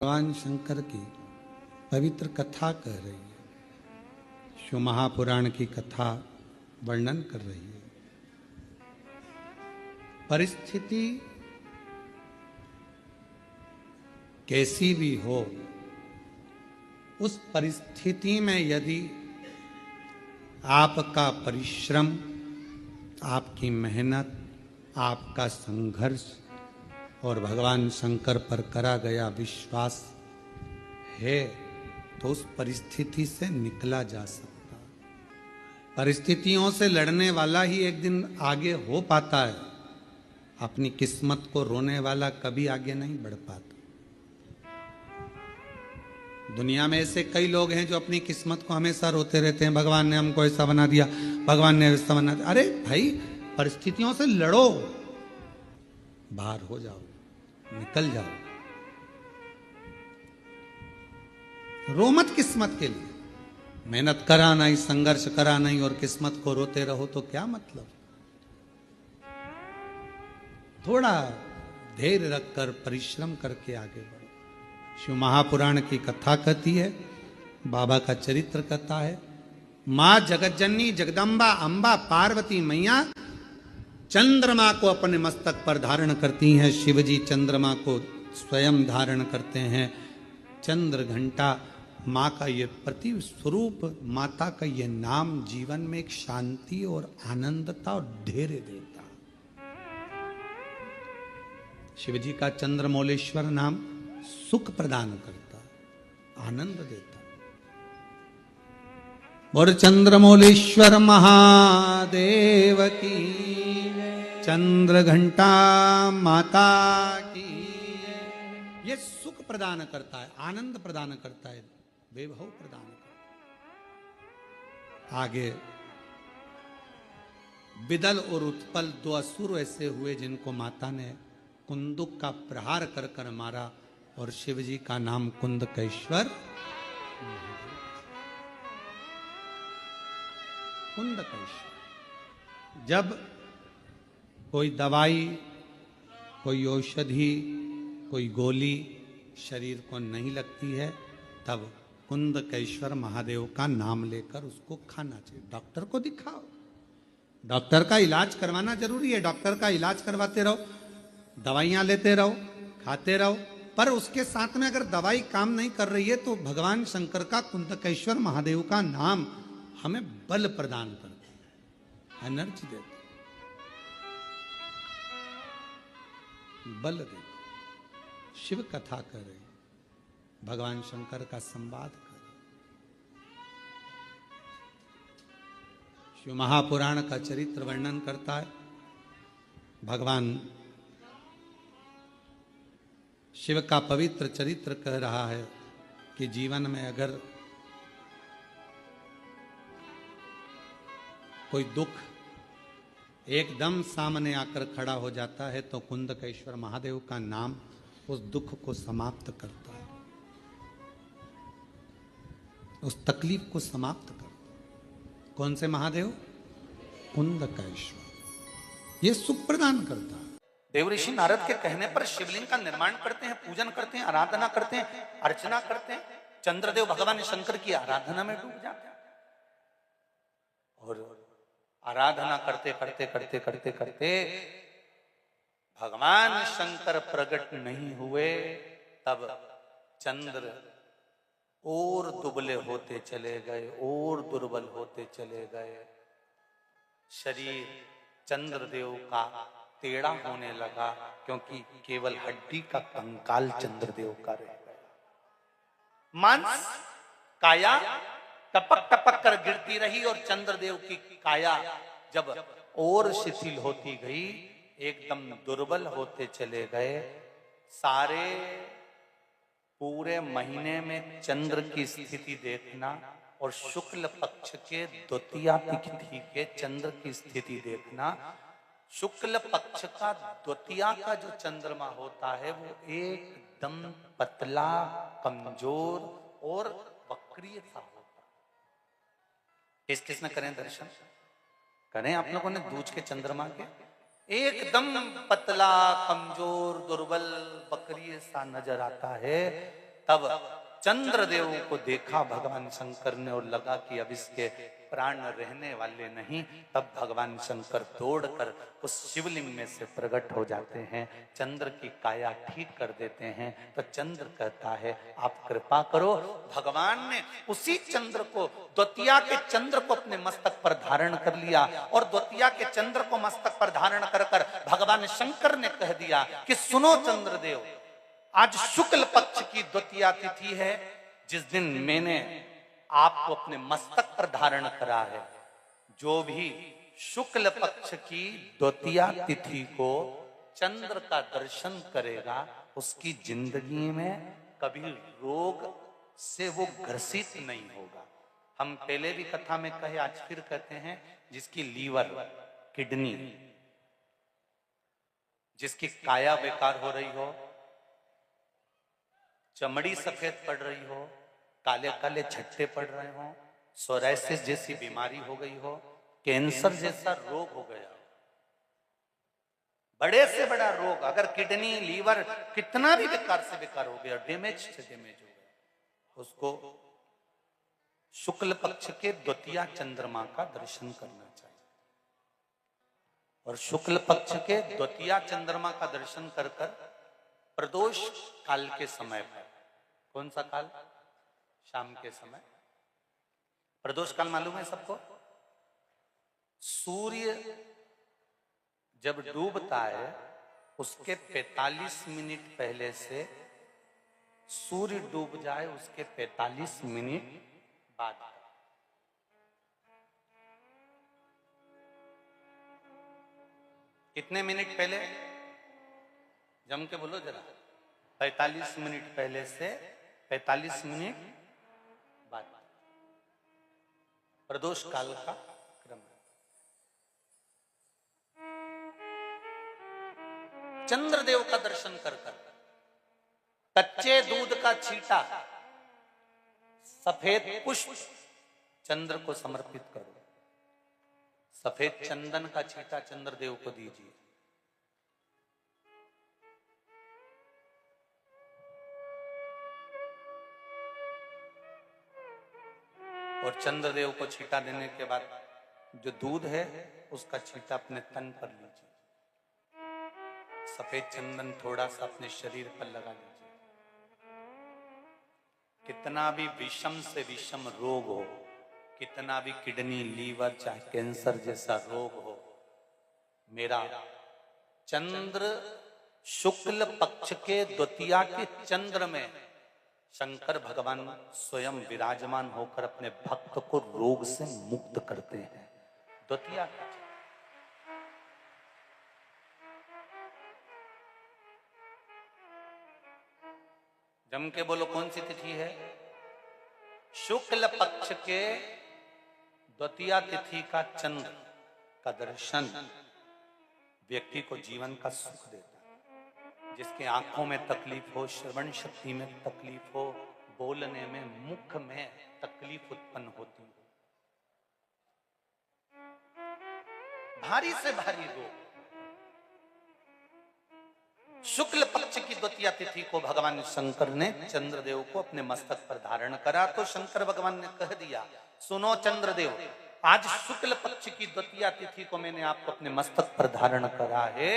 भगवान शंकर की पवित्र कथा कह रही है, शिव महापुराण की कथा वर्णन कर रही है। परिस्थिति कैसी भी हो, उस परिस्थिति में यदि आपका परिश्रम, आपकी मेहनत, आपका संघर्ष और भगवान शंकर पर करा गया विश्वास है तो उस परिस्थिति से निकला जा सकता है। परिस्थितियों से लड़ने वाला ही एक दिन आगे हो पाता है। अपनी किस्मत को रोने वाला कभी आगे नहीं बढ़ पाता। दुनिया में ऐसे कई लोग हैं जो अपनी किस्मत को हमेशा रोते रहते हैं, भगवान ने हमको ऐसा बना दिया, भगवान ने ऐसा बना दिया। अरे भाई, परिस्थितियों से लड़ो, बाहर हो जाओ, निकल जाओ। रो मत किस्मत के लिए। मेहनत करा नहीं, संघर्ष करा नहीं और किस्मत को रोते रहो तो क्या मतलब। थोड़ा धैर्य रखकर परिश्रम करके आगे बढ़ो। शिव महापुराण की कथा कहती है, बाबा का चरित्र कहता है। मां जगतजननी जगदम्बा अंबा पार्वती मैया चंद्रमा को अपने मस्तक पर धारण करती हैं। शिवजी चंद्रमा को स्वयं धारण करते हैं। चंद्र घंटा माँ का ये प्रति स्वरूप, माता का ये नाम जीवन में एक शांति और आनंदता और धैर्य देता। शिवजी का चंद्रमौलेश्वर नाम सुख प्रदान करता, आनंद देता। और चंद्रमौलेश्वर महादेव की, चंद्र घंटा माता की। ये सुख प्रदान करता है, आनंद प्रदान करता है, वैभव प्रदान करता है। आगे विदल और उत्पल दो असुर ऐसे हुए जिनको माता ने कुंदुक का प्रहार कर कर मारा और शिवजी का नाम कुंदकेश्वर। कुंदकेश्वर। जब कोई दवाई, कोई औषधि, कोई गोली शरीर को नहीं लगती है, तब कुंदकेश्वर महादेव का नाम लेकर उसको खाना चाहिए। डॉक्टर को दिखाओ, डॉक्टर का इलाज करवाना जरूरी है। डॉक्टर का इलाज करवाते रहो, दवाइयां लेते रहो, खाते रहो, पर उसके साथ में अगर दवाई काम नहीं कर रही है तो भगवान शंकर का कुंदकेश्वर महादेव का नाम हमें बल प्रदान करता है, एनर्जी देता है, बल देता। शिव कथा कर रहे, भगवान शंकर का संवाद कर। शिव महापुराण का चरित्र वर्णन करता है। भगवान शिव का पवित्र चरित्र कह रहा है कि जीवन में अगर कोई दुख एकदम सामने आकर खड़ा हो जाता है तो कुंदकेश्वर महादेव का नाम उस दुख को समाप्त करता है, उस तकलीफ को समाप्त करता है। कौन से महादेव? कुंदकेश्वर। ये सुख प्रदान करता है। देवऋषि नारद के कहने पर शिवलिंग का निर्माण करते हैं, पूजन करते हैं, आराधना करते हैं, अर्चना करते हैं। चंद्रदेव भगवान शंकर की आराधना में डूब जाते हैं और आराधना करते करते करते करते करते भगवान शंकर प्रकट नहीं हुए, तब चंद्र और दुबले होते चले गए, और दुर्बल होते चले गए। शरीर चंद्रदेव का टेढ़ा होने लगा, क्योंकि केवल हड्डी का कंकाल चंद्रदेव का रह गया। मांस काया टपक टपक कर गिरती रही और चंद्रदेव की काया जब और शिथिल होती गई, एकदम दुर्बल होते चले गए। सारे पूरे महीने में चंद्र की स्थिति देखना और शुक्ल पक्ष के द्वितीया तिथि के चंद्र की स्थिति देखना। शुक्ल पक्ष का द्वितीया का जो चंद्रमा होता है वो एकदम पतला, कमजोर और वक्रीय सा होता है। किस किसने करें दर्शन? करें आप लोगों ने दूज के चंद्रमा के? एकदम पतला, कमजोर, दुर्बल, बकरी सा नजर आता है। तब चंद्रदेव को देखा भगवान शंकर ने और लगा कि अब इसके प्राण रहने वाले नहीं। तब भगवान शंकर दौड़कर उस शिवलिंग में से प्रकट हो जाते हैं, चंद्र की काया ठीक कर देते हैं। तो चंद्र कहता है आप कृपा करो। भगवान ने उसी चंद्र को, द्वितीया के चंद्र को अपने मस्तक पर धारण कर लिया और द्वितीया के चंद्र को मस्तक पर धारण कर कर भगवान शंकर ने कह दिया कि सुनो चंद्रदेव, आज शुक्ल पक्ष की द्वितीया तिथि है, जिस दिन मैंने आपको अपने मस्तक पर धारण करा है। जो भी शुक्ल पक्ष की द्वितीया तिथि को चंद्र का दर्शन करेगा उसकी जिंदगी में कभी रोग से वो ग्रसित नहीं होगा। हम पहले भी कथा में कहे, आज फिर कहते हैं, जिसकी लीवर, किडनी, जिसकी काया बेकार हो रही हो, चमड़ी सफेद पड़ रही हो, काले काले छट्टे पड़ रहे हो, सोराइसिस जैसी बीमारी हो गई हो, कैंसर जैसा रोग हो गया, बड़े से बड़ा रोग, अगर किडनी, लीवर कितना भी बेकार से बेकार हो गया, डैमेज से डैमेज हो गया, उसको शुक्ल पक्ष के द्वितीया चंद्रमा का दर्शन करना चाहिए। और शुक्ल पक्ष के द्वितीया चंद्रमा का दर्शन कर कर प्रदोष काल के समय पर, कौन सा काल? शाम के समय। प्रदोष काल मालूम है सबको? सूर्य जब डूबता है उसके 45 मिनट पहले से, सूर्य डूब जाए उसके 45 मिनट बाद, कितने मिनट पहले? जम के बोलो जरा। 45 मिनट पहले से 45 मिनट बाद प्रदोष काल का क्रम है। चंद्रदेव का दर्शन कर कर कच्चे दूध का छींटा, सफेद पुष्प चंद्र को समर्पित करो। सफेद चंदन का छींटा चंद्रदेव को दीजिए। और चंद्रदेव को छींटा देने के बाद जो दूध है उसका छींटा अपने तन पर लीजिए। सफेद चंदन थोड़ा सा अपने शरीर पर लगा लीजिए। कितना भी विषम से विषम रोग हो, कितना भी किडनी, लीवर, चाहे कैंसर जैसा रोग हो, मेरा चंद्र शुक्ल पक्ष के द्वितीया के चंद्र में शंकर भगवान स्वयं विराजमान होकर अपने भक्त को रोग से मुक्त करते हैं। द्वितीया का जम के बोलो, कौन सी तिथि है? शुक्ल पक्ष के द्वितीया तिथि का चंद्र का दर्शन व्यक्ति को जीवन का सुख देता है। जिसके आंखों में तकलीफ हो, श्रवण शक्ति में तकलीफ हो, बोलने में, मुख में तकलीफ उत्पन्न होती हो, भारी से भारी रोग, शुक्ल पक्ष की द्वितीया तिथि को भगवान शंकर ने चंद्रदेव को अपने मस्तक पर धारण करा। तो शंकर भगवान ने कह दिया, सुनो चंद्रदेव, आज शुक्ल पक्ष की द्वितीया तिथि को मैंने आपको अपने मस्तक पर धारण करा है।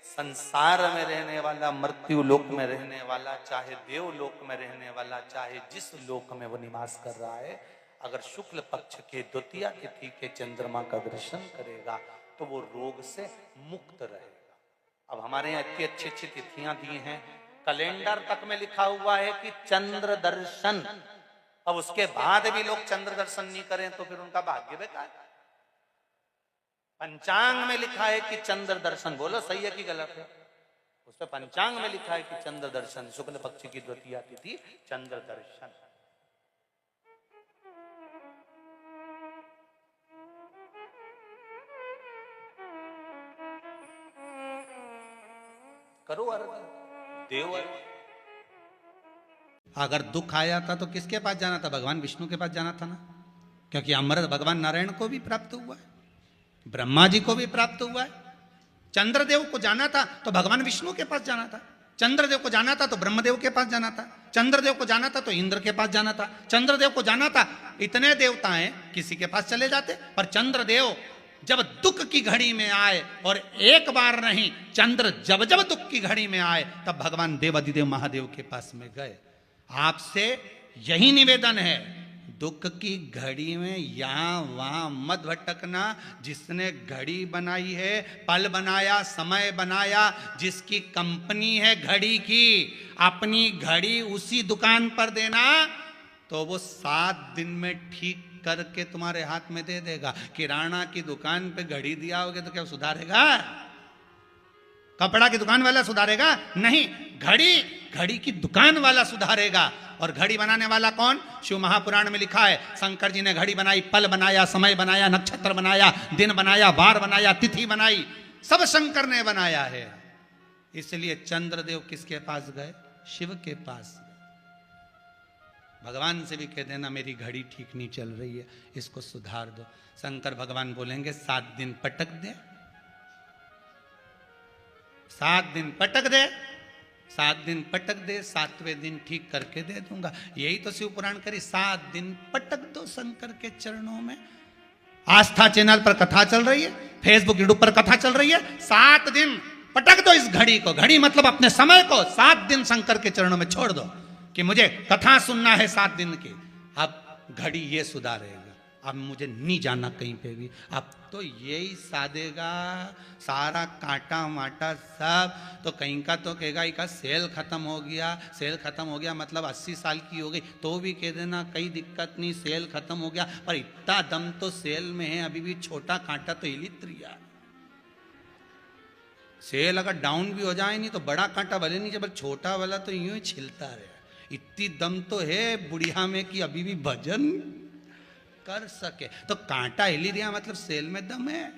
संसार में रहने वाला, मृत्यु लोक में रहने वाला, चाहे देव लोक में रहने वाला, चाहे जिस लोक में वो निवास कर रहा है, अगर शुक्ल पक्ष के द्वितीया तिथि के चंद्रमा का दर्शन करेगा तो वो रोग से मुक्त रहेगा। अब हमारे यहाँ इतनी अच्छी अच्छी तिथियां दी हैं, कैलेंडर तक में लिखा हुआ है कि चंद्र दर्शन। अब उसके बाद भी लोग चंद्र दर्शन नहीं करें तो फिर उनका भाग्य बेकार। पंचांग में लिखा है कि चंद्र दर्शन, बोलो सही है कि गलत है? उस पर पंचांग में लिखा है कि चंद्र दर्शन, शुक्ल पक्ष की द्वितीया तिथि चंद्र दर्शन। करो अर्घ, देव अर्घ। अगर दुख आया था तो किसके पास जाना था? भगवान विष्णु के पास जाना था ना, क्योंकि अमृत भगवान नारायण को भी प्राप्त हुआ है, ब्रह्मा जी को भी प्राप्त हुआ है। चंद्रदेव को जाना था तो भगवान विष्णु के पास जाना था। चंद्रदेव को जाना था तो ब्रह्मदेव के पास जाना था, चंद्रदेव को जाना था तो इंद्र के पास जाना था, चंद्रदेव को जाना था, इतने देवता हैं किसी के पास चले जाते। पर चंद्रदेव जब दुख की घड़ी में आए, और एक बार नहीं, चंद्र जब जब दुख की घड़ी में आए तब भगवान देवाधिदेव महादेव के पास में गए। आपसे यही निवेदन है, दुख की घड़ी में यहां वहां मत भटकना। जिसने घड़ी बनाई है, पल बनाया, समय बनाया, जिसकी कंपनी है घड़ी की, अपनी घड़ी उसी दुकान पर देना, तो वो 7 दिन में ठीक करके तुम्हारे हाथ में दे देगा। किराना की दुकान पे घड़ी दिया होगे तो क्या सुधारेगा? कपड़ा की दुकान वाला सुधारेगा? नहीं, घड़ी की दुकान वाला सुधारेगा। और घड़ी बनाने वाला कौन? शिव महापुराण में लिखा है, शंकर जी ने घड़ी बनाई, पल बनाया, समय बनाया, नक्षत्र बनाया, दिन बनाया, बार बनाया, तिथि बनाई, सब शंकर ने बनाया है। इसलिए चंद्रदेव किसके पास गए? शिव के पास। भगवान से भी कह देना मेरी घड़ी ठीक नहीं चल रही है, इसको सुधार दो। शंकर भगवान बोलेंगे 7 दिन पटक दे, 7 दिन पटक दे, 7 दिन पटक दे, 7वें दिन ठीक करके दे दूंगा। यही तो शिव पुराण करी, 7 दिन पटक दो शंकर के चरणों में। आस्था चैनल पर कथा चल रही है, फेसबुक यूट्यूब पर कथा चल रही है, 7 दिन पटक दो इस घड़ी को। घड़ी मतलब अपने समय को 7 दिन शंकर के चरणों में छोड़ दो कि मुझे कथा सुनना है 7 दिन की। अब घड़ी ये सुधारेगा, अब मुझे नहीं जाना कहीं पे भी, अब तो यही साधेगा सारा कांटा माटा सब। तो कहीं का तो कहेगा इसका सेल खत्म हो गया, सेल खत्म हो गया मतलब 80 साल की हो गई, तो भी कह देना कोई दिक्कत नहीं, सेल खत्म हो गया। पर इतना दम तो सेल में है, अभी भी छोटा कांटा तो हिलित रिया। सेल अगर डाउन भी हो जाए नहीं तो बड़ा कांटा भले नहीं, जब छोटा वाला तो यूं ही छिलता रहे। इतनी दम तो है बुढ़िया में कि अभी भी भजन कर सके। तो कांटा हिली दिया मतलब सेल में दम है।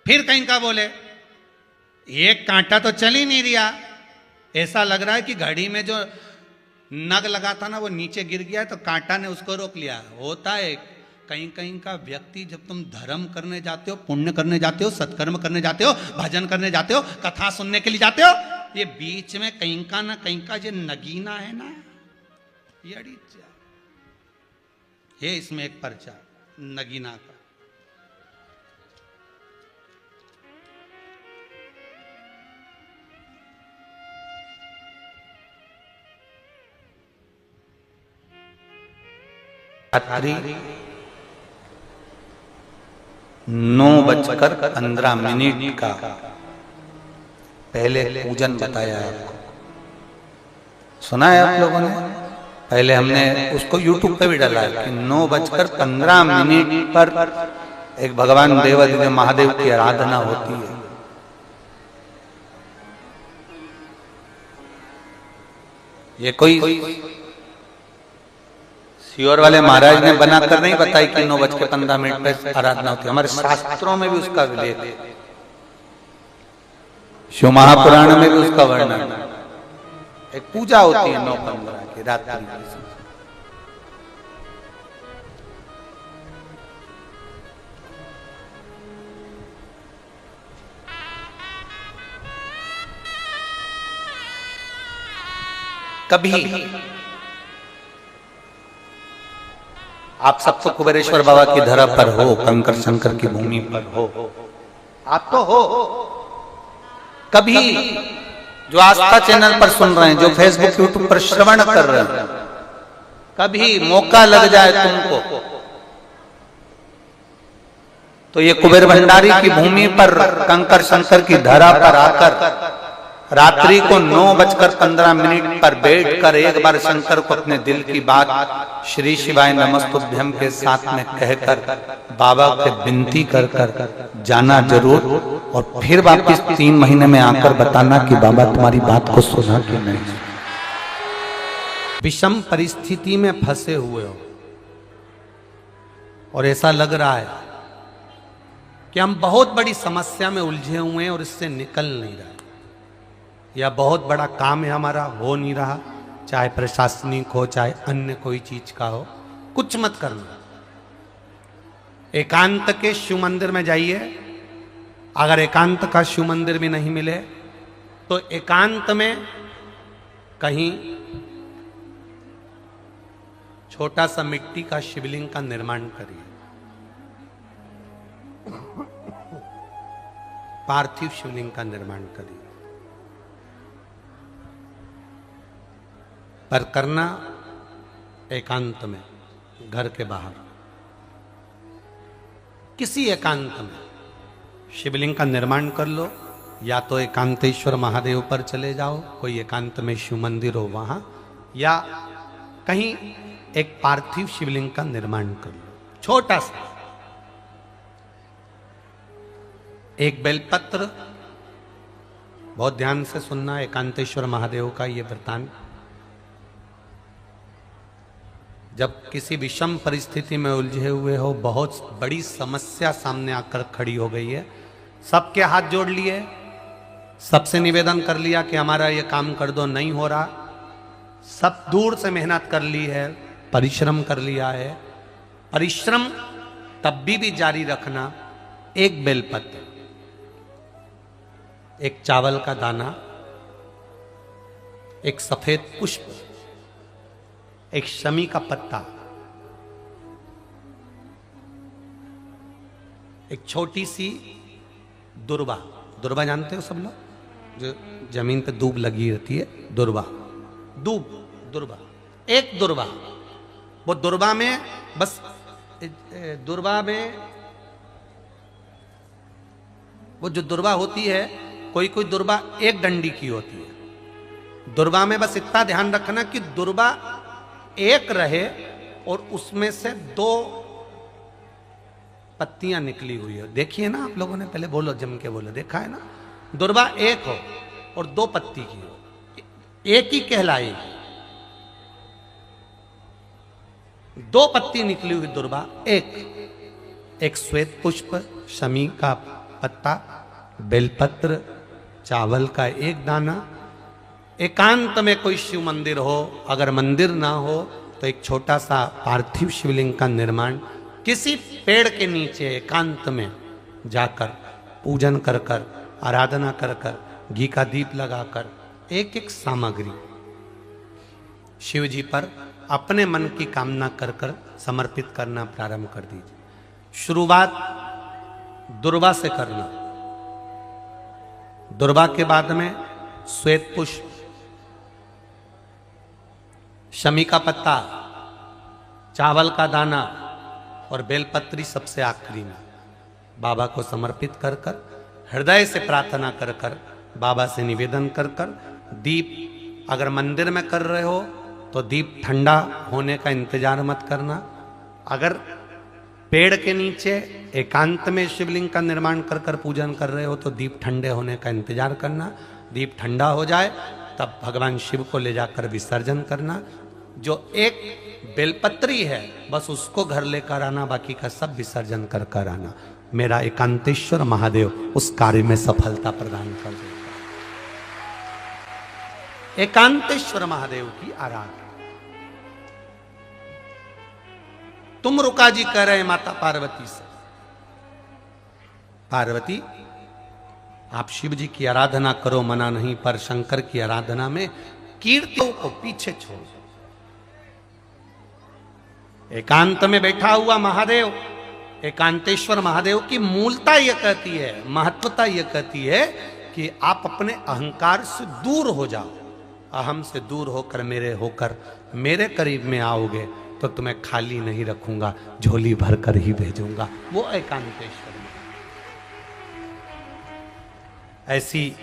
फिर कहीं का बोले एक कांटा तो चल ही नहीं रहा, ऐसा लग रहा है कि घड़ी में जो नग लगा था ना वो नीचे गिर गया तो कांटा ने उसको रोक लिया। होता है कहीं कहीं का व्यक्ति, जब तुम धर्म करने जाते हो, पुण्य करने जाते हो, सत्कर्म करने जाते हो, भजन करने जाते हो, कथा सुनने के लिए जाते हो, ये बीच में कहीं का ना कहीं का जो नगीना है ना, ये अड़ी ये इसमें एक पर्चा नगीना का। रात्रि 9:15 का पहले पूजन बताया आपको, सुना है आप लोगों ने? पहले हमने उसको YouTube पे भी डाला है कि 9:15 पर एक भगवान देवाधिदेव महादेव की आराधना होती है। ये कोई सीहोर वाले महाराज ने बनाकर नहीं बताई कि 9:15 पर आराधना होती है, हमारे शास्त्रों में भी उसका उल्लेख है, शिव महापुराण में भी उसका वर्णन है। एक पूजा होती है 9:15 की रात्रि। कभी आप सब तो कुबेरेश्वर बाबा की धरा पर हो, कंकर शंकर की भूमि पर हो, आप तो हो। कभी जो आस्था चैनल पर सुन रहे हैं, जो फेसबुक यूट्यूब पर श्रवण कर रहे हैं, कभी मौका लग जाए तुमको तो ये कुबेर भंडारी की भूमि पर कंकर शंकर की धरा पर आकर रात्रि को 9:15 पर बैठकर एक बार शंकर को अपने दिल की बात श्री शिवाय नमस्तुभ्यम के साथ में कहकर बाबा से विनती कर जाना जरूर, और फिर वापिस 3 महीने में आकर बताना कि बाबा तुम्हारी बात को सुना कि नहीं। विषम परिस्थिति में फंसे हुए हो और ऐसा लग रहा है कि हम बहुत बड़ी समस्या में उलझे हुए हैं और इससे निकल नहीं रहे, या बहुत बड़ा काम है हमारा हो नहीं रहा, चाहे प्रशासनिक हो चाहे अन्य कोई चीज का हो, कुछ मत करना। एकांत के शिव मंदिर में जाइए, अगर एकांत का शिव मंदिर भी नहीं मिले तो एकांत में कहीं छोटा सा मिट्टी का शिवलिंग का निर्माण करिए, पार्थिव शिवलिंग का निर्माण करिए, पर करना एकांत में, घर के बाहर किसी एकांत में शिवलिंग का निर्माण कर लो। या तो एकांतेश्वर महादेव पर चले जाओ, कोई एकांत में शिव मंदिर हो वहां, या कहीं एक पार्थिव शिवलिंग का निर्माण कर लो छोटा सा। एक बेलपत्र, बहुत ध्यान से सुनना एकांतेश्वर महादेव का ये वृतांत। जब किसी विषम परिस्थिति में उलझे हुए हो, बहुत बड़ी समस्या सामने आकर खड़ी हो गई है, सबके हाथ जोड़ लिए, सबसे निवेदन कर लिया कि हमारा ये काम कर दो, नहीं हो रहा, सब दूर से मेहनत कर ली है, परिश्रम कर लिया है, परिश्रम तब भी जारी रखना। एक बेलपत्र, एक चावल का दाना, एक सफेद पुष्प, एक शमी का पत्ता, एक छोटी सी दुर्वा, दुर्वा जानते हो सब लोग, जो जमीन पे दूब लगी रहती है, दुर्वा, दूब, दुर्वा, एक दुर्वा। वो दुर्वा में बस, दुर्वा में वो जो दुर्वा होती है, कोई कोई दुर्वा एक डंडी की होती है। दुर्वा में बस इतना ध्यान रखना कि दुर्वा एक रहे और उसमें से 2 पत्तियां निकली हुई है। देखिए ना आप लोगों ने, पहले बोलो, जम के बोलो, देखा है ना? दुर्वा एक हो और 2 पत्ती की हो, एक ही कहलाएगी। 2 पत्ती निकली हुई दुर्वा, एक श्वेत पुष्प, शमी का पत्ता, बेलपत्र, चावल का एक दाना। एकांत में कोई शिव मंदिर हो, अगर मंदिर ना हो तो एक छोटा सा पार्थिव शिवलिंग का निर्माण किसी पेड़ के नीचे एकांत में जाकर पूजन कर कर, आराधना कर कर, घी का दीप लगाकर, एक एक सामग्री शिव जी पर अपने मन की कामना कर कर समर्पित करना प्रारंभ कर दीजिए। शुरुआत दुर्वा से करना, दुर्वा के बाद में श्वेत पुष्प, शमी का पत्ता, चावल का दाना और बेलपत्री सबसे आखिरी में बाबा को समर्पित कर कर, हृदय से प्रार्थना कर कर, बाबा से निवेदन कर कर, दीप अगर मंदिर में कर रहे हो तो दीप ठंडा होने का इंतजार मत करना। अगर पेड़ के नीचे एकांत में शिवलिंग का निर्माण कर कर पूजन कर रहे हो तो दीप ठंडे होने का इंतजार करना। दीप ठंडा हो जाए तब भगवान शिव को ले जाकर विसर्जन करना। जो एक बेलपत्री है बस उसको घर लेकर आना, बाकी का सब विसर्जन कर कर आना। मेरा एकांतेश्वर महादेव उस कार्य में सफलता प्रदान कर देगा। एकांतेश्वर महादेव की आराधना। तुम रुका जी कह रहे माता पार्वती से, पार्वती आप शिव जी की आराधना करो, मना नहीं, पर शंकर की आराधना में कीर्तियों को पीछे छोड़। एकांत में बैठा हुआ महादेव, एकांतेश्वर महादेव की मूलता यह कहती है, महत्वता यह कहती है कि आप अपने अहंकार से दूर हो जाओ। अहम से दूर होकर मेरे करीब में आओगे तो तुम्हें खाली नहीं रखूंगा, झोली भर कर ही भेजूंगा। वो एकांतेश्वर। ऐसी